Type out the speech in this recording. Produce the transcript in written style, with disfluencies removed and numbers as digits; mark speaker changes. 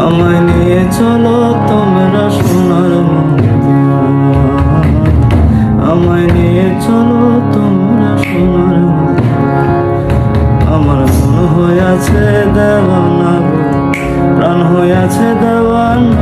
Speaker 1: আমায় নিয়ে চলো তোমরা সোনার মদিনা, আমায় নিয়ে চলো তোমরা সোনার মদিনা। আমার মন হইয়াছে দেওয়ানা গো, প্রাণ হইয়াছে দেওয়ানা,